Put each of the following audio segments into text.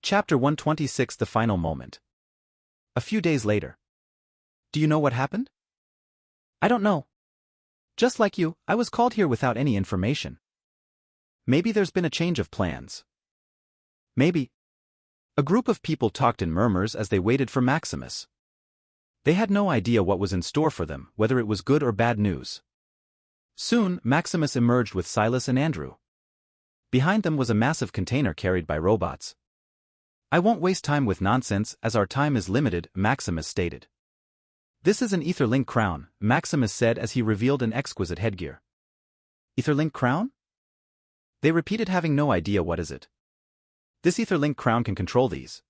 Chapter 126 The Final Moment. A few days later. Do you know what happened? I don't know. Just like you, I was called here without any information. Maybe there's been a change of plans. Maybe. A group of people talked in murmurs as they waited for Maximus. They had no idea what was in store for them, whether it was good or bad news. Soon, Maximus emerged with Silas and Andrew. Behind them was a massive container carried by robots. I won't waste time with nonsense, as our time is limited, Maximus stated. This is an Etherlink crown, Maximus said as he revealed an exquisite headgear. Etherlink crown? They repeated, having no idea what is it. This Etherlink crown can control these.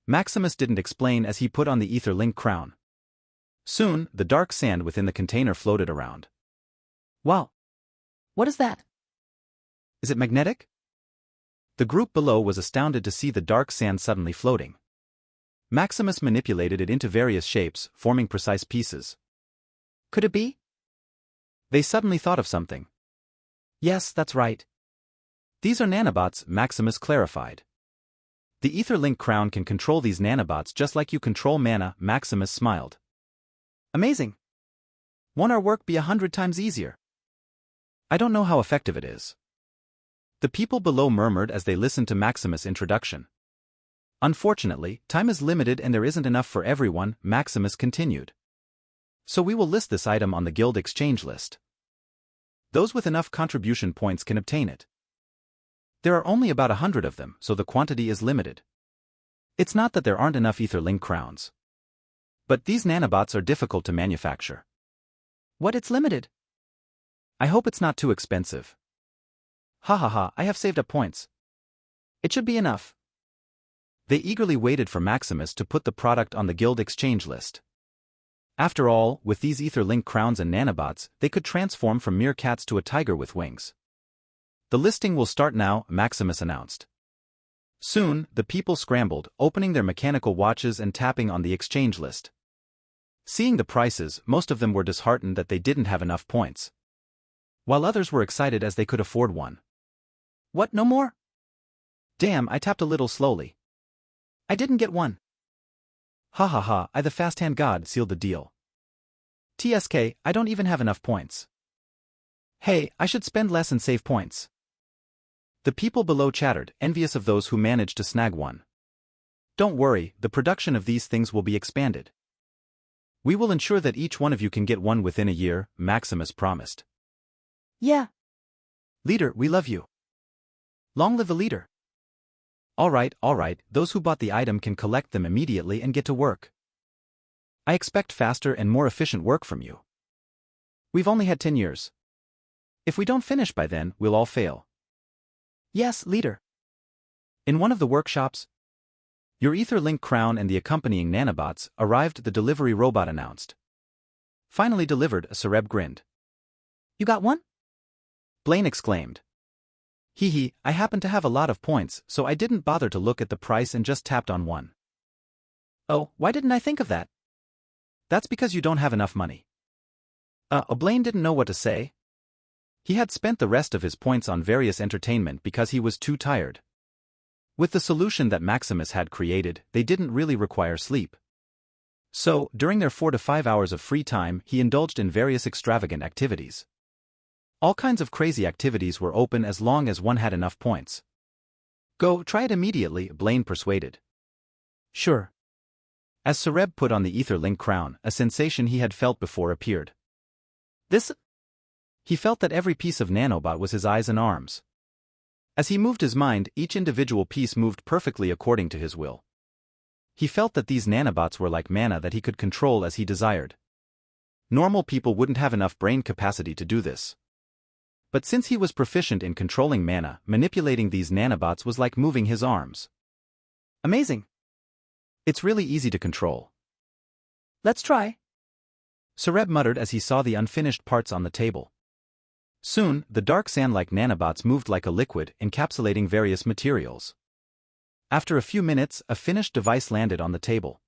Maximus didn't explain as he put on the Etherlink crown. Soon, the dark sand within the container floated around. Wow! What is that? Is it magnetic? The group below was astounded to see the dark sand suddenly floating. Maximus manipulated it into various shapes, forming precise pieces. Could it be? They suddenly thought of something. Yes, that's right. These are nanobots, Maximus clarified. The Etherlink crown can control these nanobots just like you control mana, Maximus smiled. Amazing. Won't our work be 100 times easier? I don't know how effective it is. The people below murmured as they listened to Maximus' introduction. Unfortunately, time is limited and there isn't enough for everyone, Maximus continued. So we will list this item on the guild exchange list. Those with enough contribution points can obtain it. There are only about 100 of them, so the quantity is limited. It's not that there aren't enough Etherlink crowns. But these nanobots are difficult to manufacture. What, it's limited? I hope it's not too expensive. Ha ha ha, I have saved up points. It should be enough. They eagerly waited for Maximus to put the product on the guild exchange list. After all, with these Etherlink crowns and nanobots, they could transform from meerkats to a tiger with wings. The listing will start now, Maximus announced. Soon, the people scrambled, opening their mechanical watches and tapping on the exchange list. Seeing the prices, most of them were disheartened that they didn't have enough points, while others were excited as they could afford one. What, no more? Damn, I tapped a little slowly. I didn't get one. Ha ha ha, I the fast hand god sealed the deal. TSK, I don't even have enough points. Hey, I should spend less and save points. The people below chattered, envious of those who managed to snag one. Don't worry, the production of these things will be expanded. We will ensure that each one of you can get one within a year, Maximus promised. Yeah. Leader, we love you. Long live the leader. All right, those who bought the item can collect them immediately and get to work. I expect faster and more efficient work from you. We've only had 10 years. If we don't finish by then, we'll all fail. Yes, leader. In one of the workshops, your Etherlink crown and the accompanying nanobots arrived, the delivery robot announced. Finally delivered, Sareb grinned. You got one? Blaine exclaimed. Hee hee, I happen to have a lot of points, so I didn't bother to look at the price and just tapped on one. Oh, why didn't I think of that? That's because you don't have enough money. Blaine didn't know what to say. He had spent the rest of his points on various entertainment because he was too tired. With the solution that Maximus had created, they didn't really require sleep. So, during their 4 to 5 hours of free time, he indulged in various extravagant activities. All kinds of crazy activities were open as long as one had enough points. Go, try it immediately, Blaine persuaded. Sure. As Sareb put on the Etherlink crown, a sensation he had felt before appeared. He felt that every piece of nanobot was his eyes and arms. As he moved his mind, each individual piece moved perfectly according to his will. He felt that these nanobots were like mana that he could control as he desired. Normal people wouldn't have enough brain capacity to do this. But since he was proficient in controlling mana, manipulating these nanobots was like moving his arms. Amazing. It's really easy to control. Let's try. Sareb muttered as he saw the unfinished parts on the table. Soon, the dark sand-like nanobots moved like a liquid, encapsulating various materials. After a few minutes, a finished device landed on the table.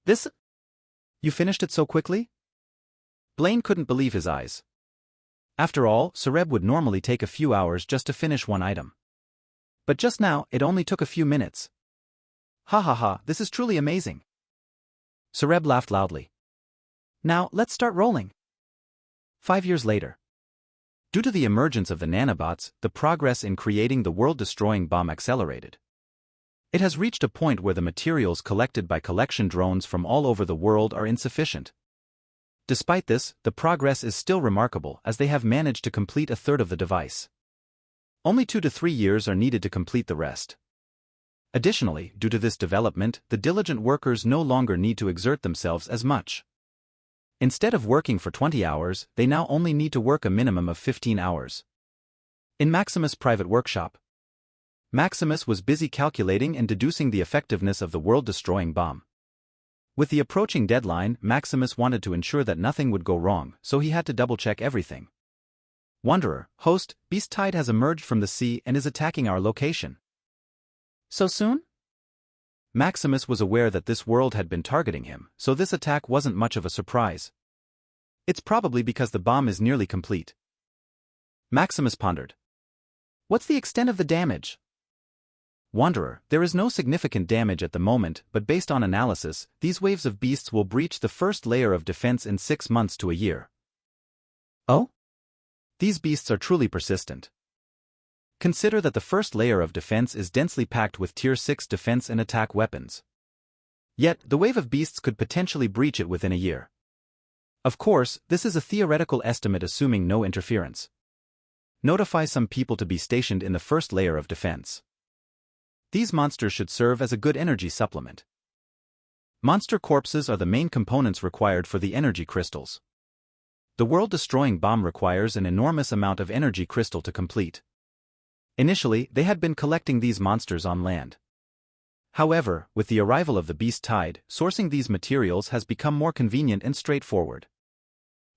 You finished it so quickly? Blaine couldn't believe his eyes. After all, Sareb would normally take a few hours just to finish one item. But just now, it only took a few minutes. Ha ha ha, this is truly amazing. Sareb laughed loudly. Now, let's start rolling. 5 years later. Due to the emergence of the nanobots, the progress in creating the world-destroying bomb accelerated. It has reached a point where the materials collected by collection drones from all over the world are insufficient. Despite this, the progress is still remarkable as they have managed to complete a third of the device. Only 2 to 3 years are needed to complete the rest. Additionally, due to this development, the diligent workers no longer need to exert themselves as much. Instead of working for 20 hours, they now only need to work a minimum of 15 hours. In Maximus' private workshop, Maximus was busy calculating and deducing the effectiveness of the world-destroying bomb. With the approaching deadline, Maximus wanted to ensure that nothing would go wrong, so he had to double-check everything. Wanderer, host, Beast Tide has emerged from the sea and is attacking our location. So soon? Maximus was aware that this world had been targeting him, so this attack wasn't much of a surprise. It's probably because the bomb is nearly complete. Maximus pondered. What's the extent of the damage? Wanderer, there is no significant damage at the moment, but based on analysis, these waves of beasts will breach the first layer of defense in 6 months to a year. Oh? These beasts are truly persistent. Consider that the first layer of defense is densely packed with Tier 6 defense and attack weapons. Yet, the wave of beasts could potentially breach it within a year. Of course, this is a theoretical estimate assuming no interference. Notify some people to be stationed in the first layer of defense. These monsters should serve as a good energy supplement. Monster corpses are the main components required for the energy crystals. The world-destroying bomb requires an enormous amount of energy crystal to complete. Initially, they had been collecting these monsters on land. However, with the arrival of the Beast Tide, sourcing these materials has become more convenient and straightforward.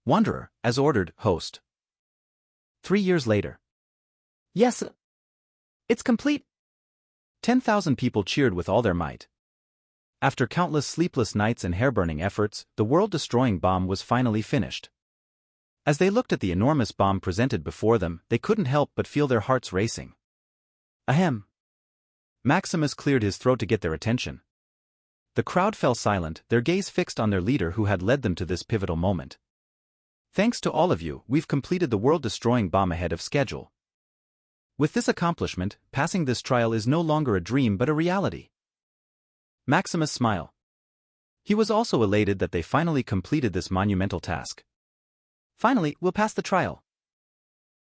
Wanderer, as ordered, host. 3 years later. Yes, it's complete. 10,000 people cheered with all their might. After countless sleepless nights and hair-burning efforts, the world-destroying bomb was finally finished. As they looked at the enormous bomb presented before them, they couldn't help but feel their hearts racing. Ahem. Maximus cleared his throat to get their attention. The crowd fell silent, their gaze fixed on their leader who had led them to this pivotal moment. Thanks to all of you, we've completed the world-destroying bomb ahead of schedule. With this accomplishment, passing this trial is no longer a dream but a reality. Maximus smiled. He was also elated that they finally completed this monumental task. Finally, we'll pass the trial.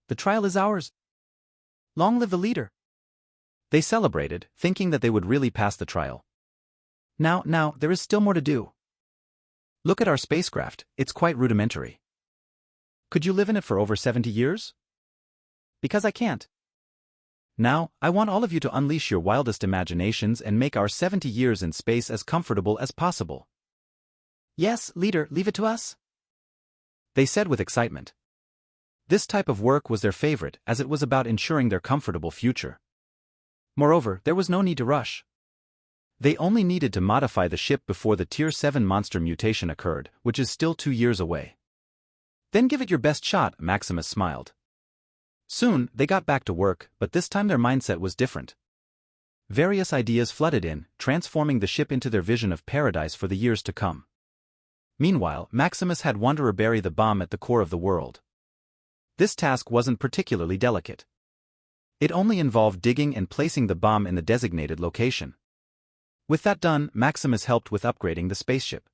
The trial is ours. Long live the leader. They celebrated, thinking that they would really pass the trial. Now, there is still more to do. Look at our spacecraft, it's quite rudimentary. Could you live in it for over 70 years? Because I can't. Now, I want all of you to unleash your wildest imaginations and make our 70 years in space as comfortable as possible. Yes, leader, leave it to us. They said with excitement. This type of work was their favorite, as it was about ensuring their comfortable future. Moreover, there was no need to rush. They only needed to modify the ship before the Tier 7 monster mutation occurred, which is still 2 years away. Then give it your best shot, Maximus smiled. Soon, they got back to work, but this time their mindset was different. Various ideas flooded in, transforming the ship into their vision of paradise for the years to come. Meanwhile, Maximus had Wanderer bury the bomb at the core of the world. This task wasn't particularly delicate. It only involved digging and placing the bomb in the designated location. With that done, Maximus helped with upgrading the spaceship.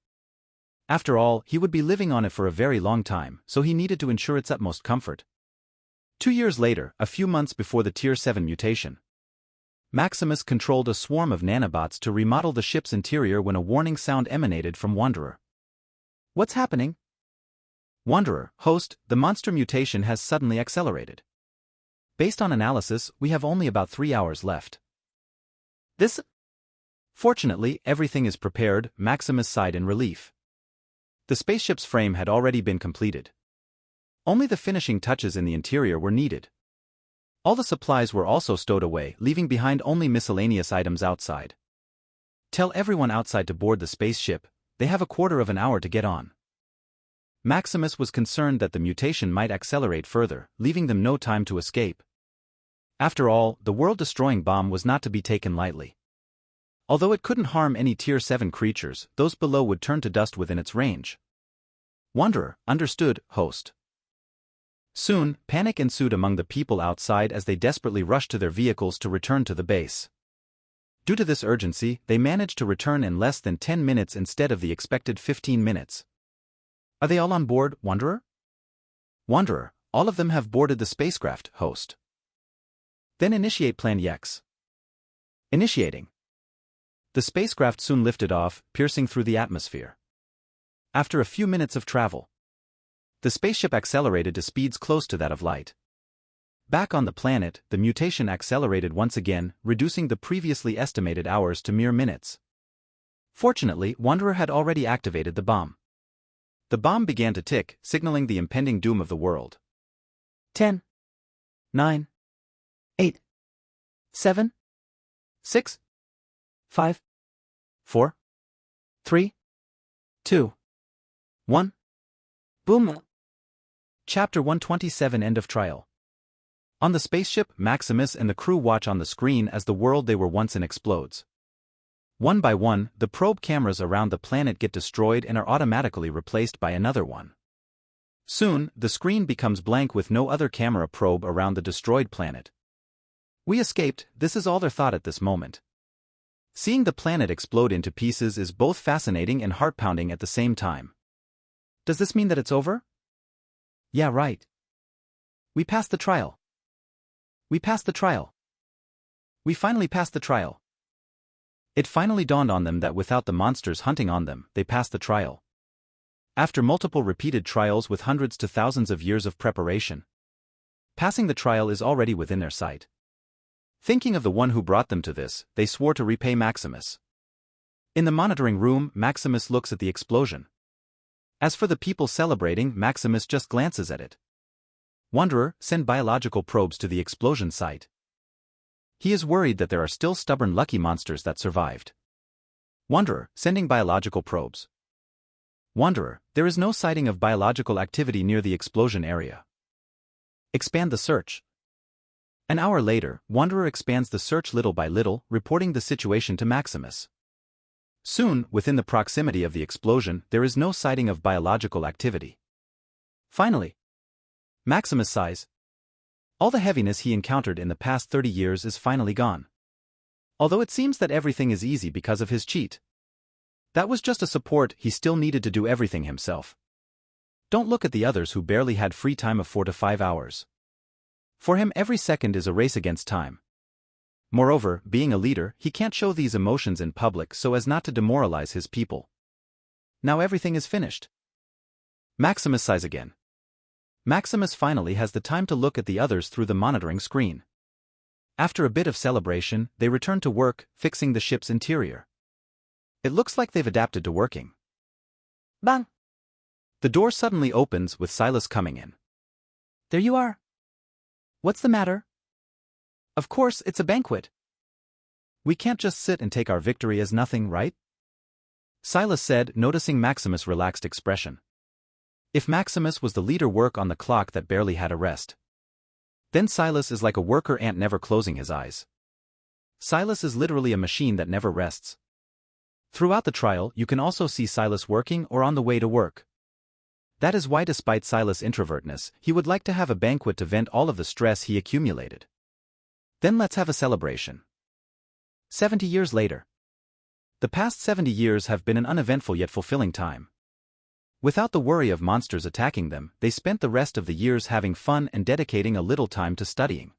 After all, he would be living on it for a very long time, so he needed to ensure its utmost comfort. 2 years later, a few months before the Tier 7 mutation, Maximus controlled a swarm of nanobots to remodel the ship's interior when a warning sound emanated from Wanderer. What's happening? Wanderer, host, the monster mutation has suddenly accelerated. Based on analysis, we have only about 3 hours left. This? Fortunately, everything is prepared, Maximus sighed in relief. The spaceship's frame had already been completed. Only the finishing touches in the interior were needed. All the supplies were also stowed away, leaving behind only miscellaneous items outside. Tell everyone outside to board the spaceship, they have a quarter of an hour to get on. Maximus was concerned that the mutation might accelerate further, leaving them no time to escape. After all, the world-destroying bomb was not to be taken lightly. Although it couldn't harm any Tier 7 creatures, those below would turn to dust within its range. Wanderer, understood, host. Soon, panic ensued among the people outside as they desperately rushed to their vehicles to return to the base. Due to this urgency, they managed to return in less than 10 minutes instead of the expected 15 minutes. Are they all on board, Wanderer? Wanderer, all of them have boarded the spacecraft, host. Then initiate Plan X. Initiating. The spacecraft soon lifted off, piercing through the atmosphere. After a few minutes of travel, the spaceship accelerated to speeds close to that of light. Back on the planet, the mutation accelerated once again, reducing the previously estimated hours to mere minutes. Fortunately, Wanderer had already activated the bomb. The bomb began to tick, signaling the impending doom of the world. 10, 9, 8, 7, 6, 5, 4, 3, 2, 1. Boom. Chapter 127 End of Trial. On the spaceship, Maximus and the crew watch on the screen as the world they were once in explodes. One by one, the probe cameras around the planet get destroyed and are automatically replaced by another one. Soon, the screen becomes blank with no other camera probe around the destroyed planet. We escaped, this is all their thought at this moment. Seeing the planet explode into pieces is both fascinating and heart-pounding at the same time. Does this mean that it's over? Yeah, right. We passed the trial. We passed the trial. We finally passed the trial. It finally dawned on them that without the monsters hunting on them, they passed the trial. After multiple repeated trials with hundreds to thousands of years of preparation, passing the trial is already within their sight. Thinking of the one who brought them to this, they swore to repay Maximus. In the monitoring room, Maximus looks at the explosion. As for the people celebrating, Maximus just glances at it. Wanderer, send biological probes to the explosion site. He is worried that there are still stubborn lucky monsters that survived. Wanderer, sending biological probes. Wanderer, there is no sighting of biological activity near the explosion area. Expand the search. An hour later, Wanderer expands the search little by little, reporting the situation to Maximus. Soon, within the proximity of the explosion, there is no sighting of biological activity. Finally, Maximus sighs. All the heaviness he encountered in the past 30 years is finally gone. Although it seems that everything is easy because of his cheat. That was just a support, he still needed to do everything himself. Don't look at the others who barely had free time of 4 to 5 hours. For him every second is a race against time. Moreover, being a leader, he can't show these emotions in public so as not to demoralize his people. Now everything is finished. Maximus sighs again. Maximus finally has the time to look at the others through the monitoring screen. After a bit of celebration, they return to work, fixing the ship's interior. It looks like they've adapted to working. Bang! The door suddenly opens with Silas coming in. There you are. What's the matter? Of course, it's a banquet. We can't just sit and take our victory as nothing, right? Silas said, noticing Maximus' relaxed expression. If Maximus was the leader work on the clock that barely had a rest, then Silas is like a worker ant never closing his eyes. Silas is literally a machine that never rests. Throughout the trial, you can also see Silas working or on the way to work. That is why despite Silas' introvertness, he would like to have a banquet to vent all of the stress he accumulated. Then let's have a celebration. 70 years later. The past 70 years have been an uneventful yet fulfilling time. Without the worry of monsters attacking them, they spent the rest of the years having fun and dedicating a little time to studying.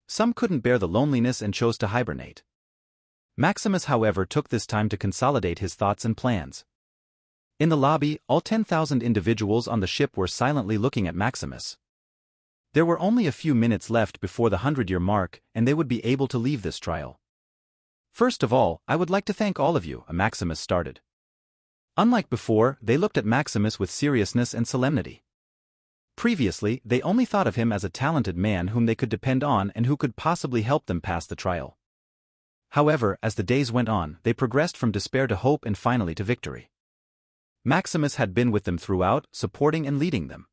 Some couldn't bear the loneliness and chose to hibernate. Maximus, however, took this time to consolidate his thoughts and plans. In the lobby, all 10,000 individuals on the ship were silently looking at Maximus. There were only a few minutes left before the 100-year mark, and they would be able to leave this trial. First of all, I would like to thank all of you, Maximus started. Unlike before, they looked at Maximus with seriousness and solemnity. Previously, they only thought of him as a talented man whom they could depend on and who could possibly help them pass the trial. However, as the days went on, they progressed from despair to hope and finally to victory. Maximus had been with them throughout, supporting and leading them.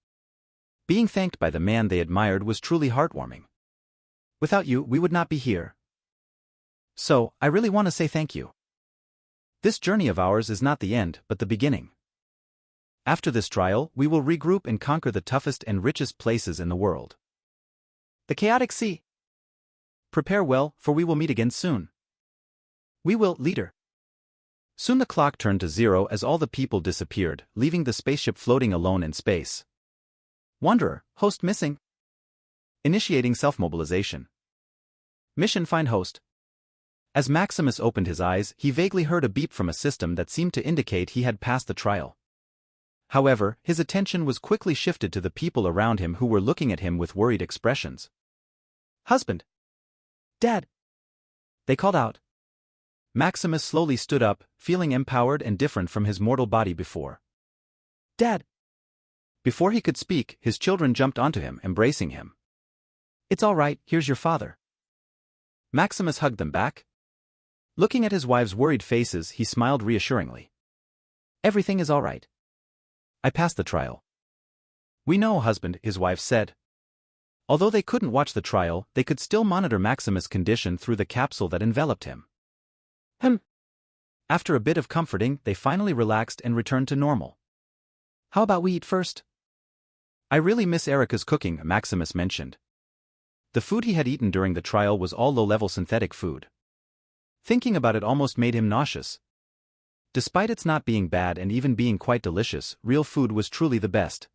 Being thanked by the man they admired was truly heartwarming. Without you, we would not be here. So, I really want to say thank you. This journey of ours is not the end, but the beginning. After this trial, we will regroup and conquer the toughest and richest places in the world. The Chaotic Sea. Prepare well, for we will meet again soon. We will, leader. Soon the clock turned to 0 as all the people disappeared, leaving the spaceship floating alone in space. Wanderer, host missing. Initiating self-mobilization. Mission find host. As Maximus opened his eyes, he vaguely heard a beep from a system that seemed to indicate he had passed the trial. However, his attention was quickly shifted to the people around him who were looking at him with worried expressions. Husband. Dad. They called out. Maximus slowly stood up, feeling empowered and different from his mortal body before. Dad. Before he could speak, his children jumped onto him, embracing him. It's all right, here's your father. Maximus hugged them back. Looking at his wives' worried faces, he smiled reassuringly. Everything is all right. I passed the trial. We know, husband, his wife said. Although they couldn't watch the trial, they could still monitor Maximus' condition through the capsule that enveloped him. After a bit of comforting, they finally relaxed and returned to normal. How about we eat first? I really miss Erica's cooking, Maximus mentioned. The food he had eaten during the trial was all low-level synthetic food. Thinking about it almost made him nauseous. Despite its not being bad and even being quite delicious, real food was truly the best.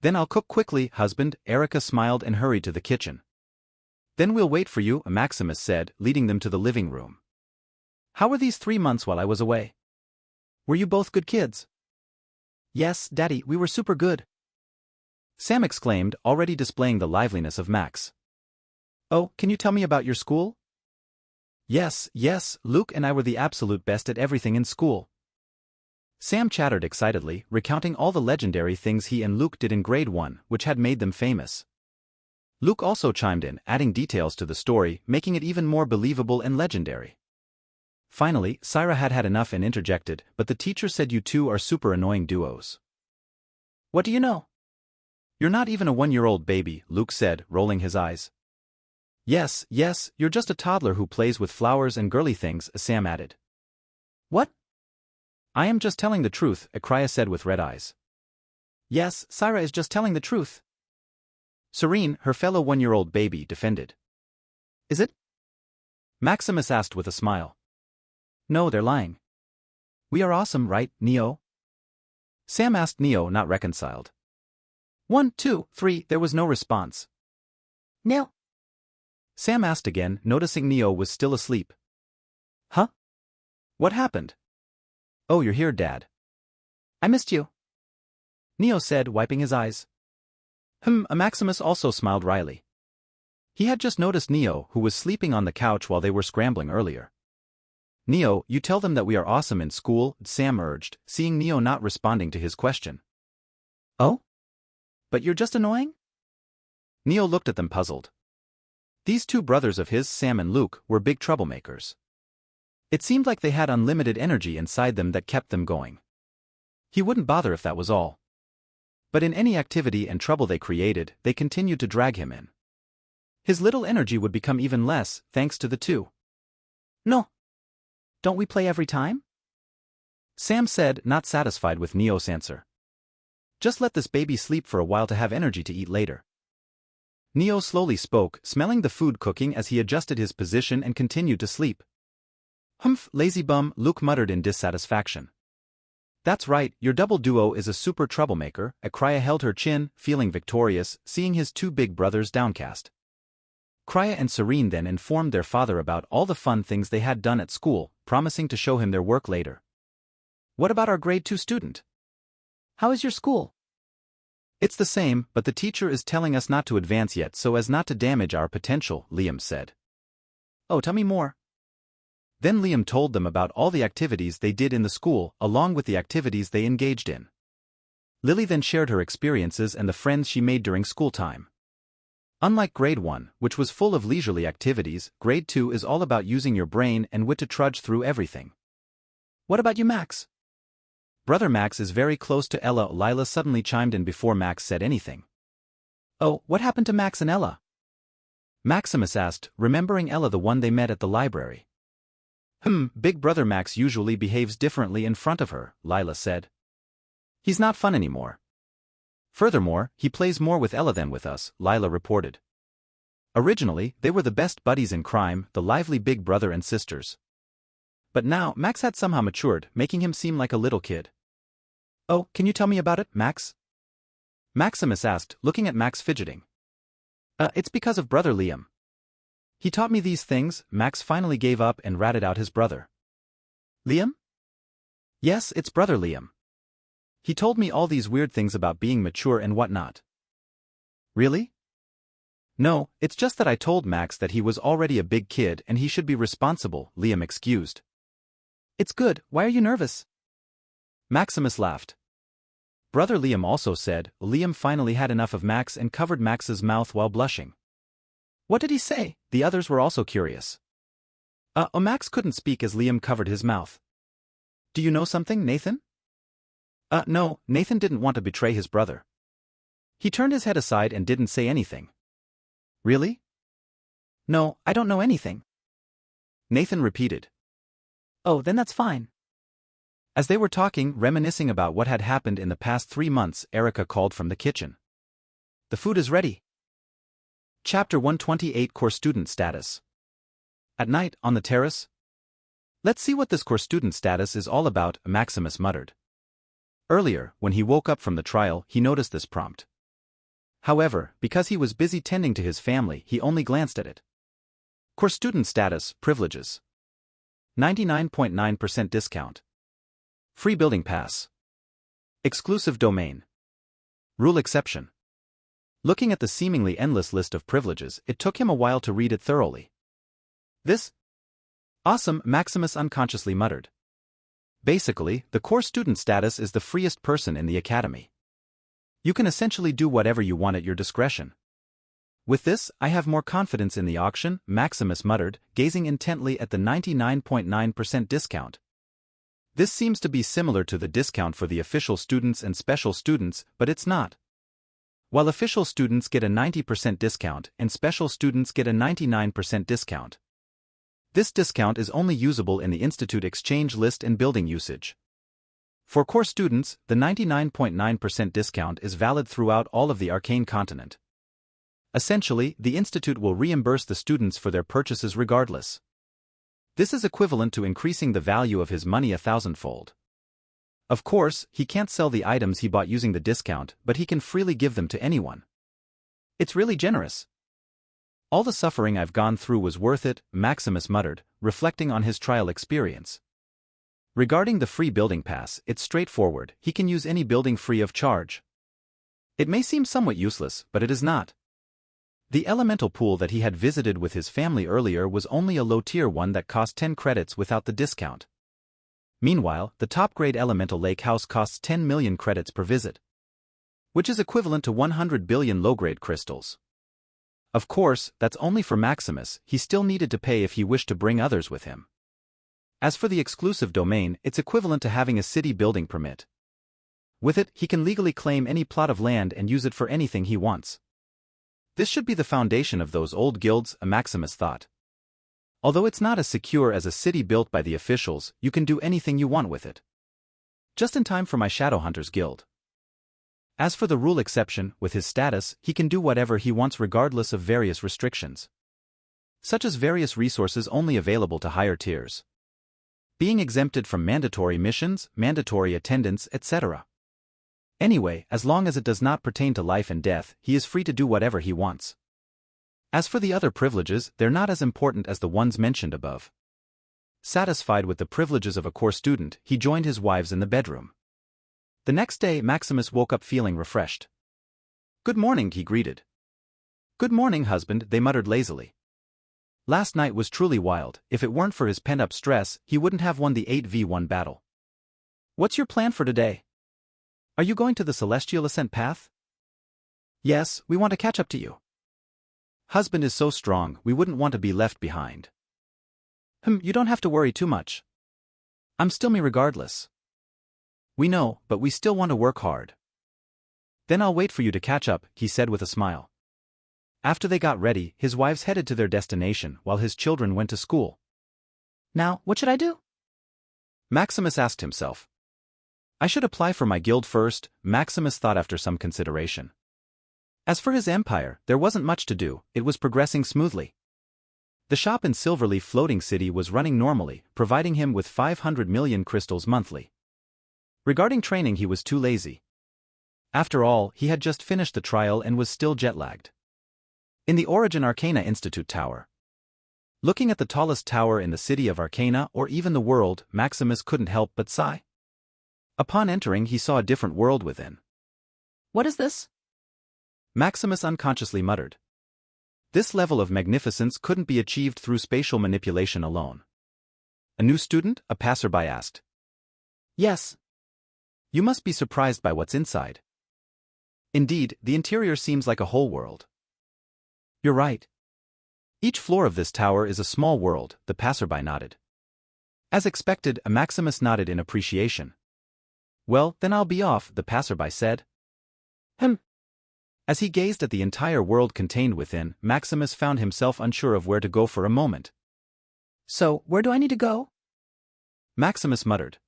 Then I'll cook quickly, husband, Erica smiled and hurried to the kitchen. Then we'll wait for you, Maximus said, leading them to the living room. How were these 3 months while I was away? Were you both good kids? Yes, Daddy, we were super good. Sam exclaimed, already displaying the liveliness of Max. Oh, can you tell me about your school? Yes, Luke and I were the absolute best at everything in school. Sam chattered excitedly, recounting all the legendary things he and Luke did in grade 1, which had made them famous. Luke also chimed in, adding details to the story, making it even more believable and legendary. Finally, Syra had had enough and interjected, but the teacher said you two are super annoying duos. What do you know? You're not even a 1-year-old baby, Luke said, rolling his eyes. Yes, you're just a toddler who plays with flowers and girly things, Sam added. What? I am just telling the truth, Akraya said with red eyes. Yes, Syra is just telling the truth. Serene, her fellow 1-year-old baby, defended. Is it? Maximus asked with a smile. No, they're lying. We are awesome, right, Neo? Sam asked Neo, not reconciled. 1, 2, 3, there was no response. No. Sam asked again, noticing Neo was still asleep. Huh? What happened? Oh, you're here, Dad. I missed you. Neo said, wiping his eyes. Maximus also smiled wryly. He had just noticed Neo, who was sleeping on the couch while they were scrambling earlier. Neo, you tell them that we are awesome in school, Sam urged, seeing Neo not responding to his question. Oh? But you're just annoying? Neo looked at them puzzled. These two brothers of his, Sam and Luke, were big troublemakers. It seemed like they had unlimited energy inside them that kept them going. He wouldn't bother if that was all. But in any activity and trouble they created, they continued to drag him in. His little energy would become even less, thanks to the two. No. Don't we play every time? Sam said, not satisfied with Neo's answer. Just let this baby sleep for a while to have energy to eat later. Neo slowly spoke, smelling the food cooking as he adjusted his position and continued to sleep. Humph, lazy bum, Luke muttered in dissatisfaction. That's right, your double duo is a super troublemaker, Akraya held her chin, feeling victorious, seeing his two big brothers downcast. Kraya and Serene then informed their father about all the fun things they had done at school, promising to show him their work later. What about our grade 2 student? How is your school? It's the same, but the teacher is telling us not to advance yet so as not to damage our potential, Liam said. Oh, tell me more. Then Liam told them about all the activities they did in the school, along with the activities they engaged in. Lily then shared her experiences and the friends she made during school time. Unlike grade 1, which was full of leisurely activities, grade 2 is all about using your brain and wit to trudge through everything. What about you, Max? Brother Max is very close to Ella. Lila suddenly chimed in before Max said anything. Oh, what happened to Max and Ella? Maximus asked, remembering Ella, the one they met at the library. Big brother Max usually behaves differently in front of her, Lila said. He's not fun anymore. Furthermore, he plays more with Ella than with us, Lila reported. Originally, they were the best buddies in crime, the lively big brother and sisters. But now, Max had somehow matured, making him seem like a little kid. Oh, can you tell me about it, Max? Maximus asked, looking at Max fidgeting. It's because of brother Liam. He taught me these things. Max finally gave up and ratted out his brother. Liam? Yes, it's brother Liam. He told me all these weird things about being mature and whatnot. Really? No, it's just that I told Max that he was already a big kid and he should be responsible, Liam excused. It's good, why are you nervous? Maximus laughed. Brother Liam also said. Liam finally had enough of Max and covered Max's mouth while blushing. What did he say? The others were also curious. Max couldn't speak as Liam covered his mouth. Do you know something, Nathan? No, Nathan didn't want to betray his brother. He turned his head aside and didn't say anything. Really? No, I don't know anything. Nathan repeated. Oh, then that's fine. As they were talking, reminiscing about what had happened in the past 3 months, Erica called from the kitchen. The food is ready. Chapter 128 Core Student Status. At night, on the terrace. Let's see what this core student status is all about, Maximus muttered. Earlier, when he woke up from the trial, he noticed this prompt. However, because he was busy tending to his family, he only glanced at it. Core student status, privileges. 99.9% discount. Free building pass. Exclusive domain. Rule exception. Looking at the seemingly endless list of privileges, it took him a while to read it thoroughly. This? Awesome, Maximus unconsciously muttered. Basically, the core student status is the freest person in the academy. You can essentially do whatever you want at your discretion. With this, I have more confidence in the auction, Maximus muttered, gazing intently at the 99.9% discount. This seems to be similar to the discount for the official students and special students, but it's not. While official students get a 90% discount and special students get a 99% discount. This discount is only usable in the Institute exchange list and building usage. For core students, the 99.9% discount is valid throughout all of the Arcane continent. Essentially, the Institute will reimburse the students for their purchases regardless. This is equivalent to increasing the value of his money 1,000-fold. Of course, he can't sell the items he bought using the discount, but he can freely give them to anyone. It's really generous. All the suffering I've gone through was worth it, Maximus muttered, reflecting on his trial experience. Regarding the free building pass, it's straightforward, he can use any building free of charge. It may seem somewhat useless, but it is not. The elemental pool that he had visited with his family earlier was only a low-tier one that cost 10 credits without the discount. Meanwhile, the top-grade elemental lake house costs 10 million credits per visit, which is equivalent to 100 billion low-grade crystals. Of course, that's only for Maximus, he still needed to pay if he wished to bring others with him. As for the exclusive domain, it's equivalent to having a city building permit. With it, he can legally claim any plot of land and use it for anything he wants. This should be the foundation of those old guilds, Maximus thought. Although it's not as secure as a city built by the officials, you can do anything you want with it. Just in time for my Shadowhunters Guild. As for the rule exception, with his status, he can do whatever he wants regardless of various restrictions. Such as various resources only available to higher tiers. Being exempted from mandatory missions, mandatory attendance, etc. Anyway, as long as it does not pertain to life and death, he is free to do whatever he wants. As for the other privileges, they're not as important as the ones mentioned above. Satisfied with the privileges of a core student, he joined his wives in the bedroom. The next day, Maximus woke up feeling refreshed. Good morning, he greeted. Good morning, husband, they muttered lazily. Last night was truly wild. If it weren't for his pent-up stress, he wouldn't have won the 8v1 battle. What's your plan for today? Are you going to the Celestial Ascent path? Yes, we want to catch up to you. Husband is so strong, we wouldn't want to be left behind. You don't have to worry too much. I'm still me regardless. We know, but we still want to work hard. Then I'll wait for you to catch up, he said with a smile. After they got ready, his wives headed to their destination while his children went to school. Now, what should I do? Maximus asked himself. I should apply for my guild first, Maximus thought after some consideration. As for his empire, there wasn't much to do, it was progressing smoothly. The shop in Silverleaf Floating City was running normally, providing him with 500 million crystals monthly. Regarding training, he was too lazy. After all, he had just finished the trial and was still jet-lagged. In the Origin Arcana Institute Tower. Looking at the tallest tower in the city of Arcana or even the world, Maximus couldn't help but sigh. Upon entering, he saw a different world within. What is this? Maximus unconsciously muttered. This level of magnificence couldn't be achieved through spatial manipulation alone. A new student? A passerby asked. Yes. You must be surprised by what's inside. Indeed, the interior seems like a whole world. You're right. Each floor of this tower is a small world, the passerby nodded. As expected, Maximus nodded in appreciation. Well, then I'll be off, the passerby said. As he gazed at the entire world contained within, Maximus found himself unsure of where to go for a moment. So, where do I need to go? Maximus muttered.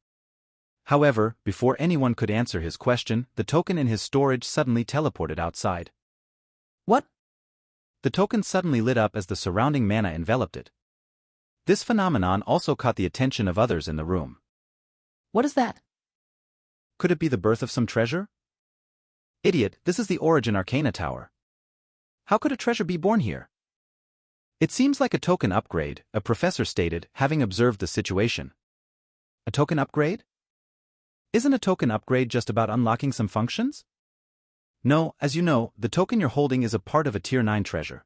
However, before anyone could answer his question, the token in his storage suddenly teleported outside. What? The token suddenly lit up as the surrounding mana enveloped it. This phenomenon also caught the attention of others in the room. What is that? Could it be the birth of some treasure? Idiot, this is the Origin Arcana Tower. How could a treasure be born here? It seems like a token upgrade, a professor stated, having observed the situation. A token upgrade? Isn't a token upgrade just about unlocking some functions? No, as you know, the token you're holding is a part of a Tier 9 treasure.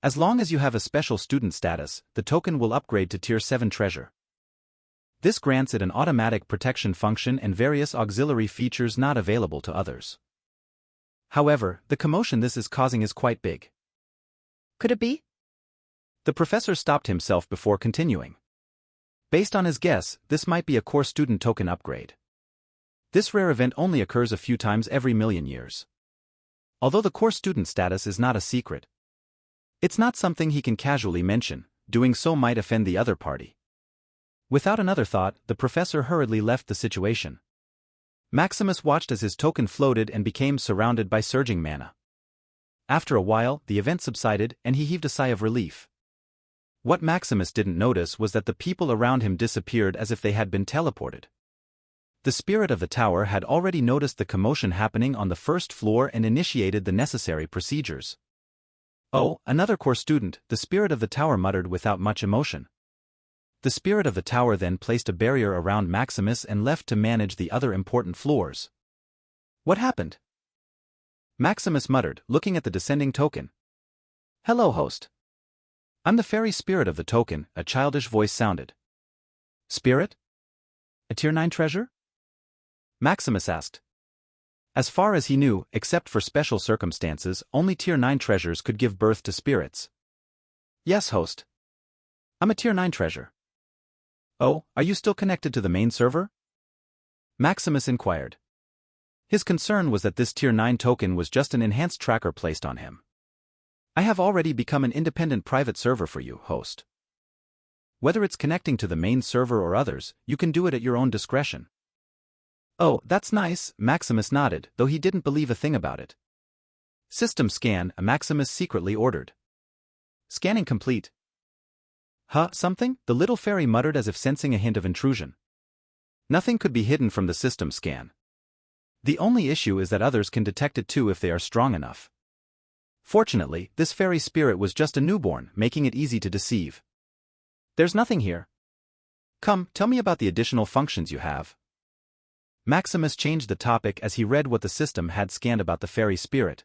As long as you have a special student status, the token will upgrade to Tier 7 treasure. This grants it an automatic protection function and various auxiliary features not available to others. However, the commotion this is causing is quite big. Could it be? The professor stopped himself before continuing. Based on his guess, this might be a core student token upgrade. This rare event only occurs a few times every million years. Although the core student status is not a secret, it's not something he can casually mention, doing so might offend the other party. Without another thought, the professor hurriedly left the situation. Maximus watched as his token floated and became surrounded by surging mana. After a while, the event subsided and he heaved a sigh of relief. What Maximus didn't notice was that the people around him disappeared as if they had been teleported. The spirit of the tower had already noticed the commotion happening on the first floor and initiated the necessary procedures. Oh, another core student, the spirit of the tower muttered without much emotion. The spirit of the tower then placed a barrier around Maximus and left to manage the other important floors. What happened? Maximus muttered, looking at the descending token. Hello, host. I'm the fairy spirit of the token, a childish voice sounded. Spirit? A Tier 9 treasure? Maximus asked. As far as he knew, except for special circumstances, only Tier 9 treasures could give birth to spirits. Yes, host. I'm a Tier 9 treasure. Oh, are you still connected to the main server? Maximus inquired. His concern was that this Tier 9 token was just an enhanced tracker placed on him. I have already become an independent private server for you, host. Whether it's connecting to the main server or others, you can do it at your own discretion. Oh, that's nice, Maximus nodded, though he didn't believe a thing about it. System scan, Maximus secretly ordered. Scanning complete. Huh, something? The little fairy muttered as if sensing a hint of intrusion. Nothing could be hidden from the system scan. The only issue is that others can detect it too if they are strong enough. Fortunately, this fairy spirit was just a newborn, making it easy to deceive. There's nothing here. Come, tell me about the additional functions you have. Maximus changed the topic as he read what the system had scanned about the fairy spirit.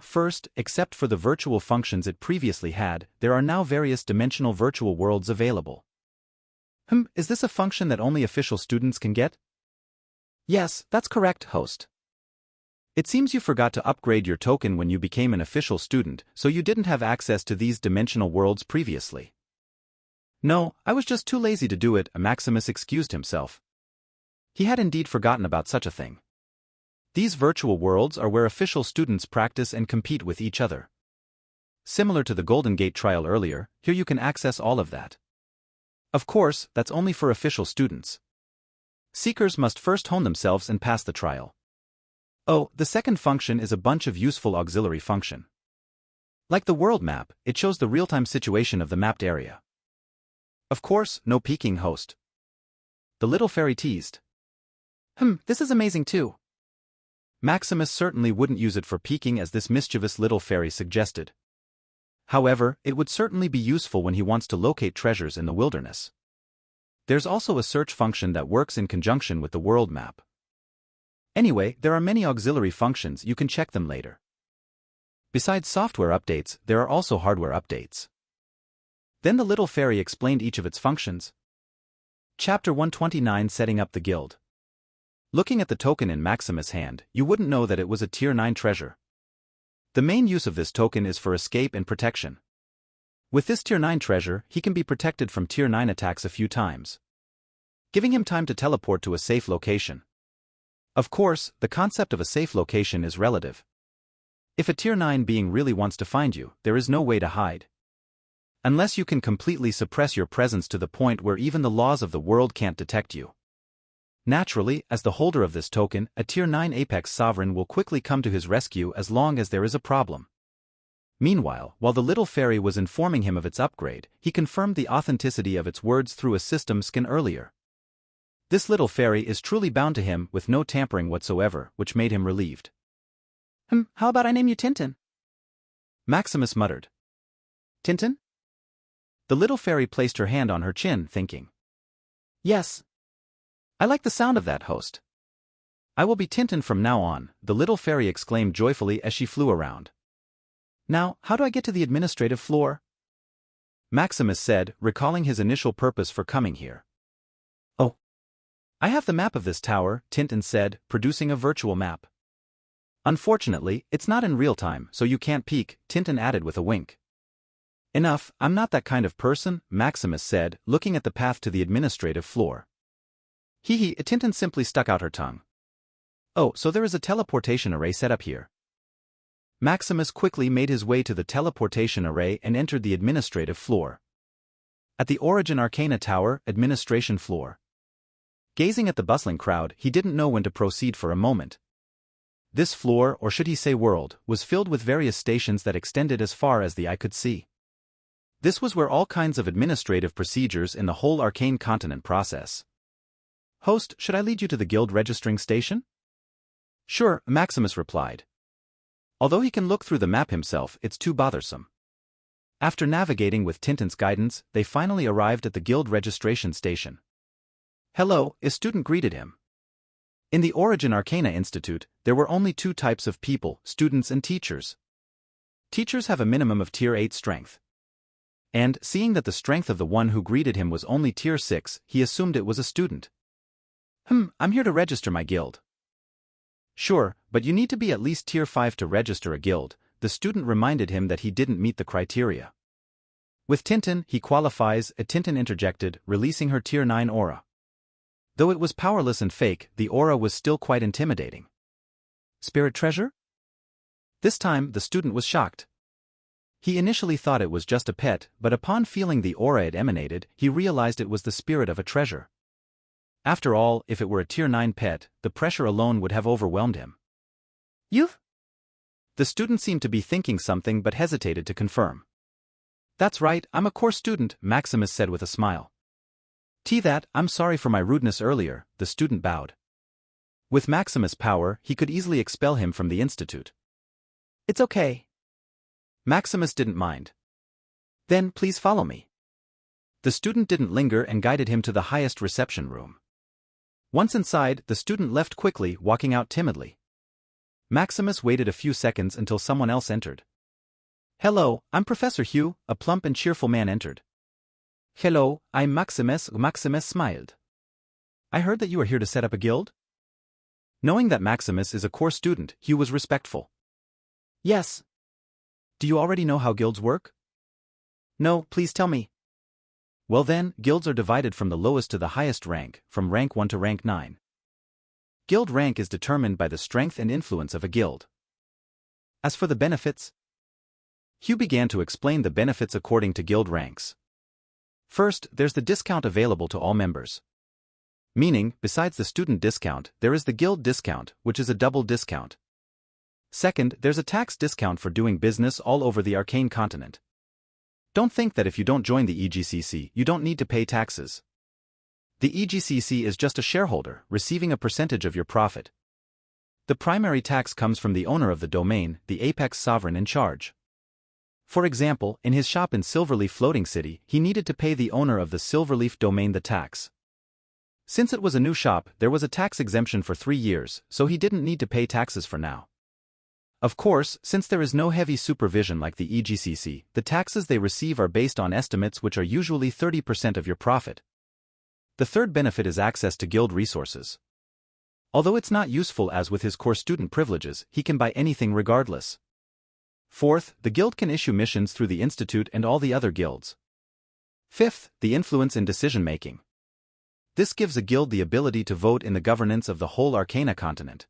First, except for the virtual functions it previously had, there are now various dimensional virtual worlds available. Is this a function that only official students can get? Yes, that's correct, host. It seems you forgot to upgrade your token when you became an official student, so you didn't have access to these dimensional worlds previously. No, I was just too lazy to do it, Maximus excused himself. He had indeed forgotten about such a thing. These virtual worlds are where official students practice and compete with each other. Similar to the Golden Gate trial earlier, here you can access all of that. Of course, that's only for official students. Seekers must first hone themselves and pass the trial. Oh, the second function is a bunch of useful auxiliary function. Like the world map, it shows the real-time situation of the mapped area. Of course, no peeking, host. The little fairy teased. This is amazing too. Maximus certainly wouldn't use it for peeking as this mischievous little fairy suggested. However, it would certainly be useful when he wants to locate treasures in the wilderness. There's also a search function that works in conjunction with the world map. Anyway, there are many auxiliary functions, you can check them later. Besides software updates, there are also hardware updates. Then the little fairy explained each of its functions. Chapter 129, Setting up the Guild. Looking at the token in Maximus' hand, you wouldn't know that it was a Tier 9 treasure. The main use of this token is for escape and protection. With this Tier 9 treasure, he can be protected from Tier 9 attacks a few times, giving him time to teleport to a safe location. Of course, the concept of a safe location is relative. If a Tier 9 being really wants to find you, there is no way to hide. Unless you can completely suppress your presence to the point where even the laws of the world can't detect you. Naturally, as the holder of this token, a Tier 9 Apex Sovereign will quickly come to his rescue as long as there is a problem. Meanwhile, while the little fairy was informing him of its upgrade, he confirmed the authenticity of its words through a system scan earlier. This little fairy is truly bound to him with no tampering whatsoever, which made him relieved. How about I name you Tintin? Maximus muttered. Tintin? The little fairy placed her hand on her chin, thinking. Yes. I like the sound of that, host. I will be Tintin from now on, the little fairy exclaimed joyfully as she flew around. Now, how do I get to the administrative floor? Maximus said, recalling his initial purpose for coming here. Oh. I have the map of this tower, Tintin said, producing a virtual map. Unfortunately, it's not in real time, so you can't peek, Tintin added with a wink. Enough, I'm not that kind of person, Maximus said, looking at the path to the administrative floor. Tintin simply stuck out her tongue. Oh, so there is a teleportation array set up here. Maximus quickly made his way to the teleportation array and entered the administrative floor. At the Origin Arcana Tower, administration floor. Gazing at the bustling crowd, he didn't know when to proceed for a moment. This floor, or should he say world, was filled with various stations that extended as far as the eye could see. This was where all kinds of administrative procedures in the whole arcane continent process. Host, should I lead you to the guild registering station? Sure, Maximus replied. Although he can look through the map himself, it's too bothersome. After navigating with Tintin's guidance, they finally arrived at the guild registration station. Hello, a student greeted him. In the Origin Arcana Institute, there were only two types of people, students and teachers. Teachers have a minimum of Tier 8 strength. And, seeing that the strength of the one who greeted him was only Tier 6, he assumed it was a student. I'm here to register my guild. Sure, but you need to be at least Tier 5 to register a guild, the student reminded him that he didn't meet the criteria. With Tintin, he qualifies, Tintin interjected, releasing her Tier 9 aura. Though it was powerless and fake, the aura was still quite intimidating. Spirit treasure? This time, the student was shocked. He initially thought it was just a pet, but upon feeling the aura it emanated, he realized it was the spirit of a treasure. After all, if it were a Tier 9 pet, the pressure alone would have overwhelmed him. You've? The student seemed to be thinking something but hesitated to confirm. That's right, I'm a core student, Maximus said with a smile. I'm sorry for my rudeness earlier, the student bowed. With Maximus' power, he could easily expel him from the institute. It's okay. Maximus didn't mind. Then please follow me. The student didn't linger and guided him to the highest reception room. Once inside, the student left quickly, walking out timidly. Maximus waited a few seconds until someone else entered. Hello, I'm Professor Hugh, a plump and cheerful man entered. Hello, I'm Maximus, Maximus smiled. I heard that you are here to set up a guild? Knowing that Maximus is a core student, Hugh was respectful. Yes. Do you already know how guilds work? No, please tell me. Well then, guilds are divided from the lowest to the highest rank, from rank 1 to rank 9. Guild rank is determined by the strength and influence of a guild. As for the benefits, Hugh began to explain the benefits according to guild ranks. First, there's the discount available to all members. Meaning, besides the student discount, there is the guild discount, which is a double discount. Second, there's a tax discount for doing business all over the Arcane continent. Don't think that if you don't join the EGCC, you don't need to pay taxes. The EGCC is just a shareholder, receiving a percentage of your profit. The primary tax comes from the owner of the domain, the apex sovereign in charge. For example, in his shop in Silverleaf Floating City, he needed to pay the owner of the Silverleaf domain the tax. Since it was a new shop, there was a tax exemption for 3 years, so he didn't need to pay taxes for now. Of course, since there is no heavy supervision like the EGCC, the taxes they receive are based on estimates which are usually 30% of your profit. The third benefit is access to guild resources. Although it's not useful as with his core student privileges, he can buy anything regardless. Fourth, the guild can issue missions through the Institute and all the other guilds. Fifth, the influence in decision-making. This gives a guild the ability to vote in the governance of the whole Arcana continent.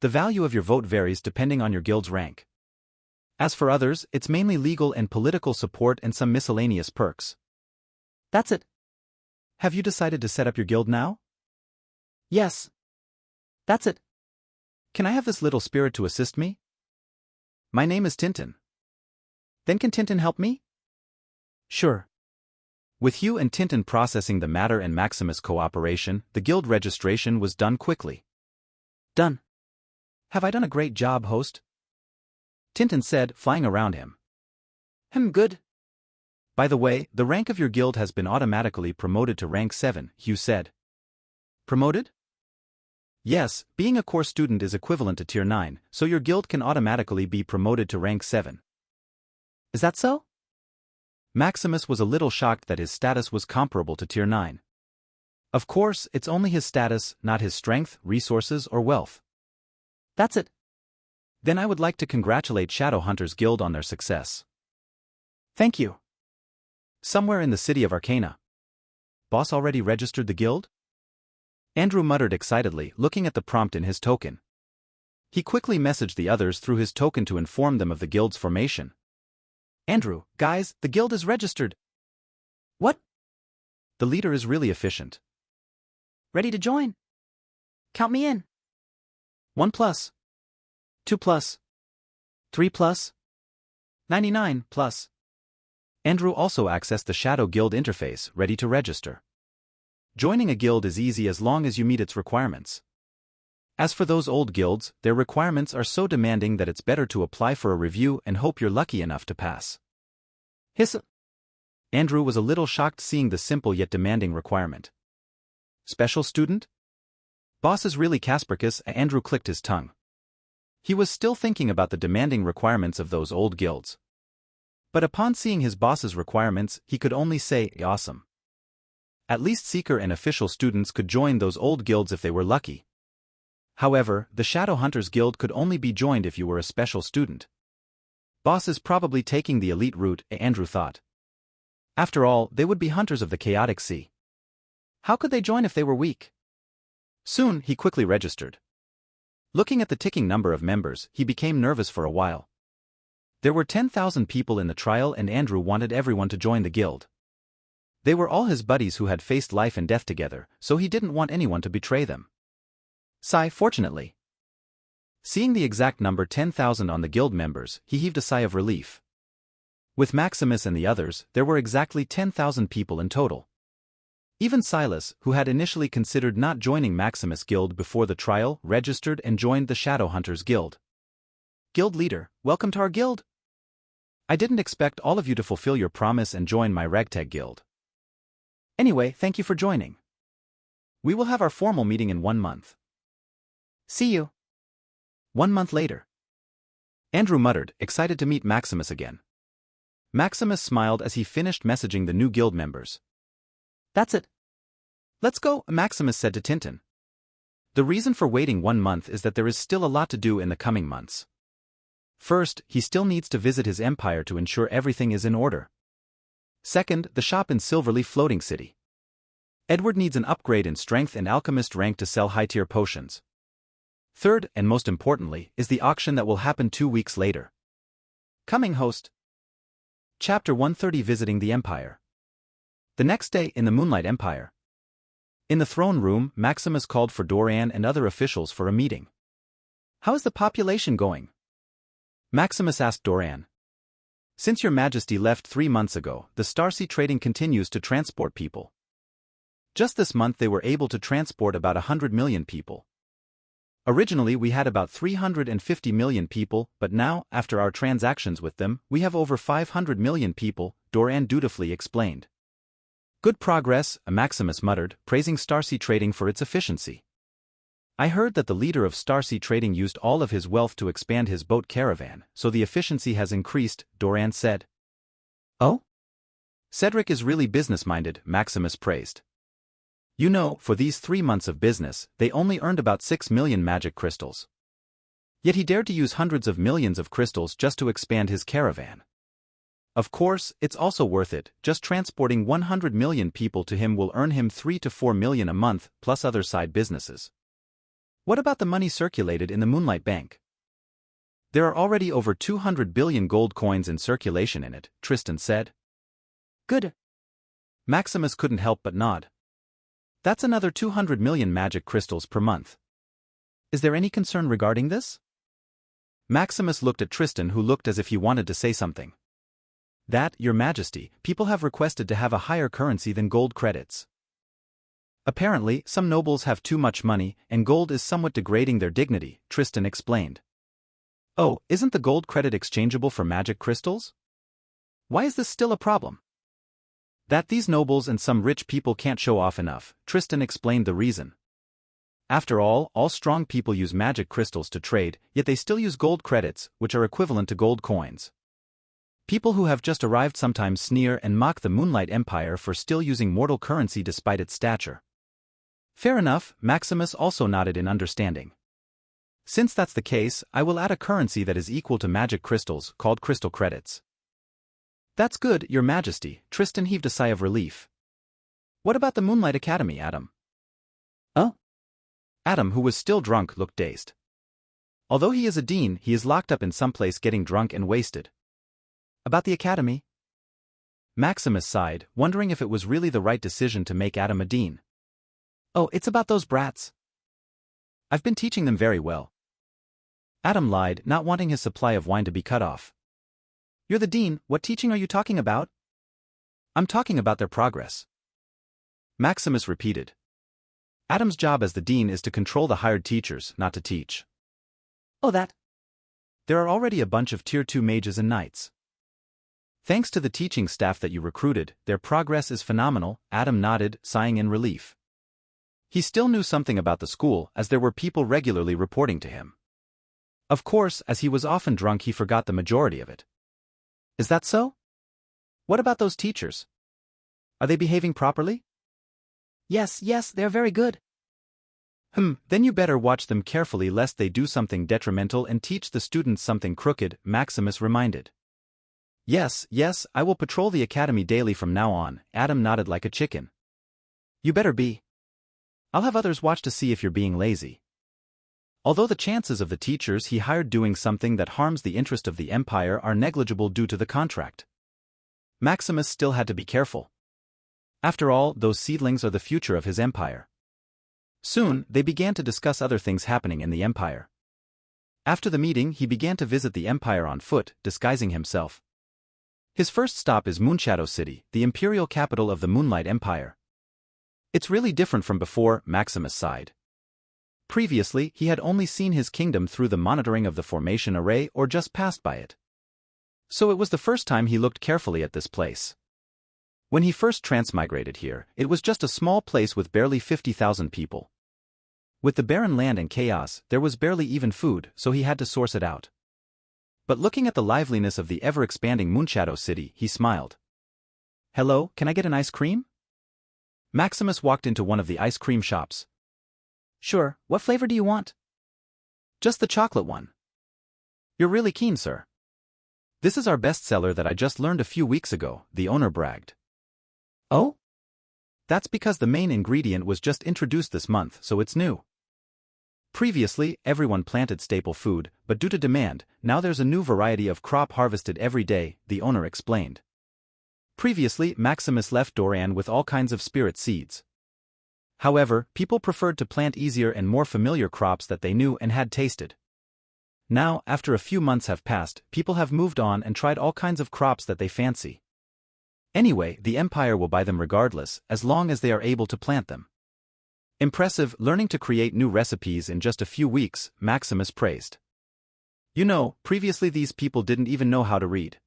The value of your vote varies depending on your guild's rank. As for others, it's mainly legal and political support and some miscellaneous perks. That's it. Have you decided to set up your guild now? Yes. That's it. Can I have this little spirit to assist me? My name is Tintin. Then can Tintin help me? Sure. With Hugh and Tintin processing the matter and Maximus' cooperation, the guild registration was done quickly. Done. Have I done a great job, host? Tintin said, flying around him. Good. By the way, the rank of your guild has been automatically promoted to rank 7, Hugh said. Promoted? Yes, being a core student is equivalent to tier 9, so your guild can automatically be promoted to rank 7. Is that so? Maximus was a little shocked that his status was comparable to tier 9. Of course, it's only his status, not his strength, resources, or wealth. That's it. Then I would like to congratulate Shadowhunters Guild on their success. Thank you. Somewhere in the city of Arcana. Boss already registered the guild? Andrew muttered excitedly, looking at the prompt in his token. He quickly messaged the others through his token to inform them of the guild's formation. Andrew, guys, the guild is registered. What? The leader is really efficient. Ready to join? Count me in. 1+, 2+, 3+, 99+. Andrew also accessed the Shadow Guild interface, ready to register. Joining a guild is easy as long as you meet its requirements. As for those old guilds, their requirements are so demanding that it's better to apply for a review and hope you're lucky enough to pass. Hiss. Andrew was a little shocked seeing the simple yet demanding requirement. Special student? Boss is really Caspercus. Andrew clicked his tongue. He was still thinking about the demanding requirements of those old guilds. But upon seeing his boss's requirements, he could only say, awesome. At least Seeker and official students could join those old guilds if they were lucky. However, the Shadowhunters Guild could only be joined if you were a special student. Boss is probably taking the elite route, Andrew thought. After all, they would be hunters of the chaotic sea. How could they join if they were weak? Soon, he quickly registered. Looking at the ticking number of members, he became nervous for a while. There were 10,000 people in the trial and Andrew wanted everyone to join the guild. They were all his buddies who had faced life and death together, so he didn't want anyone to betray them. Sigh, fortunately. Seeing the exact number 10,000 on the guild members, he heaved a sigh of relief. With Maximus and the others, there were exactly 10,000 people in total. Even Silas, who had initially considered not joining Maximus' guild before the trial, registered and joined the Shadowhunters Guild. Guild leader, welcome to our guild. I didn't expect all of you to fulfill your promise and join my ragtag guild. Anyway, thank you for joining. We will have our formal meeting in 1 month. See you. 1 month later. Andrew muttered, excited to meet Maximus again. Maximus smiled as he finished messaging the new guild members. That's it. Let's go, Maximus said to Tintin. The reason for waiting 1 month is that there is still a lot to do in the coming months. First, he still needs to visit his empire to ensure everything is in order. Second, the shop in Silverleaf Floating City. Edward needs an upgrade in strength and alchemist rank to sell high-tier potions. Third, and most importantly, is the auction that will happen 2 weeks later. Coming host. Chapter 130 Visiting the Empire. The next day in the Moonlight Empire. In the throne room, Maximus called for Dorian and other officials for a meeting. How is the population going? Maximus asked Dorian. Since your majesty left 3 months ago, the Starsea trading continues to transport people. Just this month they were able to transport about 100 million people. Originally we had about 350 million people, but now, after our transactions with them, we have over 500 million people, Dorian dutifully explained. Good progress, Maximus muttered, praising Starsea Trading for its efficiency. I heard that the leader of Starsea Trading used all of his wealth to expand his boat caravan, so the efficiency has increased, Dorian said. Oh? Cedric is really business-minded, Maximus praised. You know, for these 3 months of business, they only earned about 6 million magic crystals. Yet he dared to use hundreds of millions of crystals just to expand his caravan. Of course, it's also worth it, just transporting 100 million people to him will earn him 3 to 4 million a month, plus other side businesses. What about the money circulated in the Moonlight Bank? There are already over 200 billion gold coins in circulation in it, Tristan said. Good. Maximus couldn't help but nod. That's another 200 million magic crystals per month. Is there any concern regarding this? Maximus looked at Tristan, who looked as if he wanted to say something. That, Your Majesty, people have requested to have a higher currency than gold credits. Apparently, some nobles have too much money, and gold is somewhat degrading their dignity, Tristan explained. Oh, isn't the gold credit exchangeable for magic crystals? Why is this still a problem? That these nobles and some rich people can't show off enough, Tristan explained the reason. After all strong people use magic crystals to trade, yet they still use gold credits, which are equivalent to gold coins. People who have just arrived sometimes sneer and mock the Moonlight Empire for still using mortal currency despite its stature. Fair enough, Maximus also nodded in understanding. Since that's the case, I will add a currency that is equal to magic crystals, called crystal credits. That's good, Your Majesty, Tristan heaved a sigh of relief. What about the Moonlight Academy, Adam? Oh? Adam, who was still drunk, looked dazed. Although he is a dean, he is locked up in some place getting drunk and wasted. About the academy? Maximus sighed, wondering if it was really the right decision to make Adam a dean. Oh, it's about those brats. I've been teaching them very well. Adam lied, not wanting his supply of wine to be cut off. You're the dean, what teaching are you talking about? I'm talking about their progress. Maximus repeated. Adam's job as the dean is to control the hired teachers, not to teach. Oh, that. There are already a bunch of Tier 2 mages and knights. Thanks to the teaching staff that you recruited, their progress is phenomenal, Adam nodded, sighing in relief. He still knew something about the school, as there were people regularly reporting to him. Of course, as he was often drunk, he forgot the majority of it. Is that so? What about those teachers? Are they behaving properly? Yes, they're very good. Then you better watch them carefully lest they do something detrimental and teach the students something crooked, Maximus reminded. Yes, I will patrol the academy daily from now on, Adam nodded like a chicken. You better be. I'll have others watch to see if you're being lazy. Although the chances of the teachers he hired doing something that harms the interest of the empire are negligible due to the contract. Maximus still had to be careful. After all, those seedlings are the future of his empire. Soon, they began to discuss other things happening in the empire. After the meeting, he began to visit the empire on foot, disguising himself. His first stop is Moonshadow City, the imperial capital of the Moonlight Empire. It's really different from before, Maximus sighed. Previously, he had only seen his kingdom through the monitoring of the formation array or just passed by it. So it was the first time he looked carefully at this place. When he first transmigrated here, it was just a small place with barely 50,000 people. With the barren land and chaos, there was barely even food, so he had to source it out. But looking at the liveliness of the ever-expanding Moonshadow City, he smiled. Hello, can I get an ice cream? Maximus walked into one of the ice cream shops. Sure, what flavor do you want? Just the chocolate one. You're really keen, sir. This is our bestseller that I just learned a few weeks ago, the owner bragged. Oh? That's because the main ingredient was just introduced this month, so it's new. Previously, everyone planted staple food, but due to demand, now there's a new variety of crop harvested every day, the owner explained. Previously, Maximus left Doran with all kinds of spirit seeds. However, people preferred to plant easier and more familiar crops that they knew and had tasted. Now, after a few months have passed, people have moved on and tried all kinds of crops that they fancy. Anyway, the Empire will buy them regardless, as long as they are able to plant them. Impressive, learning to create new recipes in just a few weeks, Maximus praised. You know, previously these people didn't even know how to read.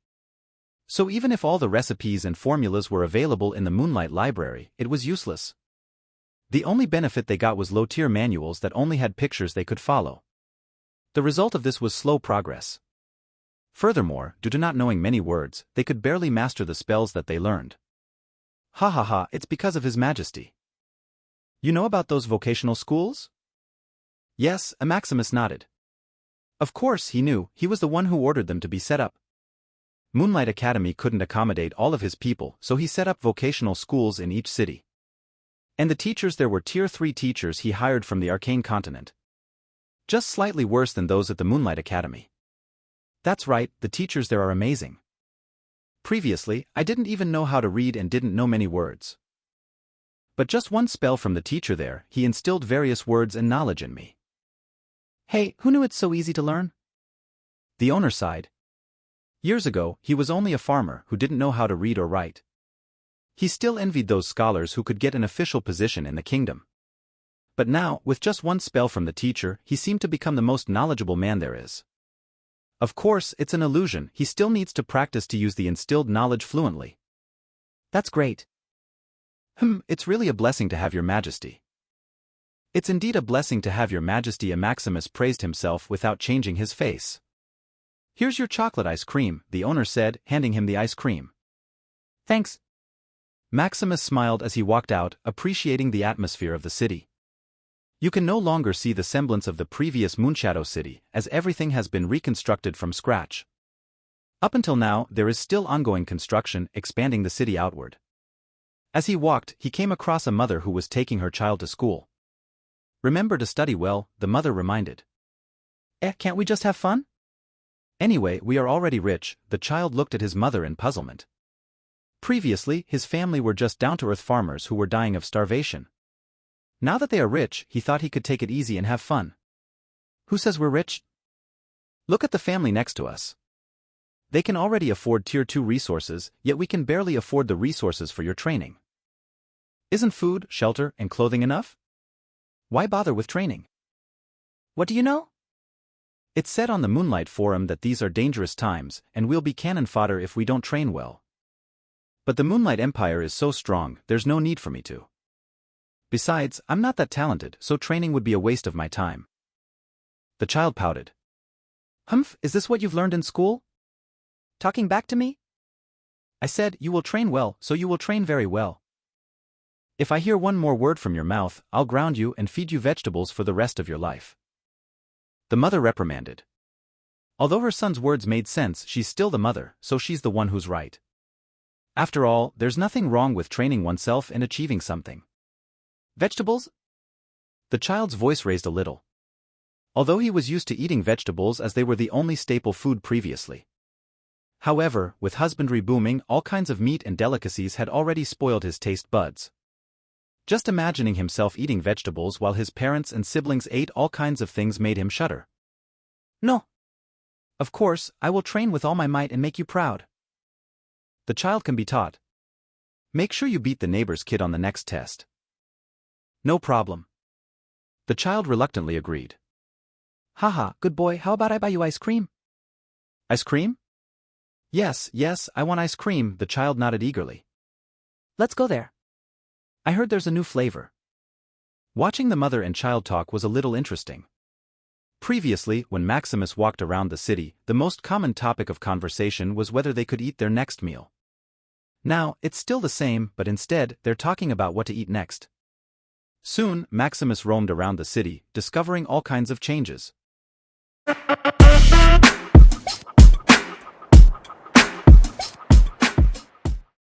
So even if all the recipes and formulas were available in the Moonlight Library, it was useless. The only benefit they got was low-tier manuals that only had pictures they could follow. The result of this was slow progress. Furthermore, due to not knowing many words, they could barely master the spells that they learned. Ha ha ha, it's because of His Majesty. You know about those vocational schools? Yes, Maximus nodded. Of course he knew, he was the one who ordered them to be set up. Moonlight Academy couldn't accommodate all of his people, so he set up vocational schools in each city. And the teachers there were Tier 3 teachers he hired from the Arcane Continent. Just slightly worse than those at the Moonlight Academy. That's right, the teachers there are amazing. Previously, I didn't even know how to read and didn't know many words. But just one spell from the teacher there, he instilled various words and knowledge in me. Hey, who knew it's so easy to learn? The owner sighed. Years ago, he was only a farmer who didn't know how to read or write. He still envied those scholars who could get an official position in the kingdom. But now, with just one spell from the teacher, he seemed to become the most knowledgeable man there is. Of course, it's an illusion, he still needs to practice to use the instilled knowledge fluently. That's great. It's really a blessing to have your majesty. It's indeed a blessing to have your majesty. Maximus praised himself without changing his face. Here's your chocolate ice cream, the owner said, handing him the ice cream. Thanks. Maximus smiled as he walked out, appreciating the atmosphere of the city. You can no longer see the semblance of the previous Moonshadow City, as everything has been reconstructed from scratch. Up until now, there is still ongoing construction, expanding the city outward. As he walked, he came across a mother who was taking her child to school. Remember to study well, the mother reminded. Can't we just have fun? Anyway, we are already rich, the child looked at his mother in puzzlement. Previously, his family were just down-to-earth farmers who were dying of starvation. Now that they are rich, he thought he could take it easy and have fun. Who says we're rich? Look at the family next to us. They can already afford Tier 2 resources, yet we can barely afford the resources for your training. Isn't food, shelter, and clothing enough? Why bother with training? What do you know? It's said on the Moonlight Forum that these are dangerous times, and we'll be cannon fodder if we don't train well. But the Moonlight Empire is so strong, there's no need for me to. Besides, I'm not that talented, so training would be a waste of my time. The child pouted. Is this what you've learned in school? Talking back to me? I said, you will train well, so you will train very well. If I hear one more word from your mouth, I'll ground you and feed you vegetables for the rest of your life. The mother reprimanded. Although her son's words made sense, she's still the mother, so she's the one who's right. After all, there's nothing wrong with training oneself and achieving something. Vegetables? The child's voice raised a little. Although he was used to eating vegetables as they were the only staple food previously. However, with husbandry booming, all kinds of meat and delicacies had already spoiled his taste buds. Just imagining himself eating vegetables while his parents and siblings ate all kinds of things made him shudder. No. Of course, I will train with all my might and make you proud. The child can be taught. Make sure you beat the neighbor's kid on the next test. No problem. The child reluctantly agreed. Haha, good boy, how about I buy you ice cream? Ice cream? Yes, I want ice cream, the child nodded eagerly. Let's go there. I heard there's a new flavor. Watching the mother and child talk was a little interesting. Previously, when Maximus walked around the city, the most common topic of conversation was whether they could eat their next meal. Now, it's still the same, but instead, they're talking about what to eat next. Soon, Maximus roamed around the city, discovering all kinds of changes.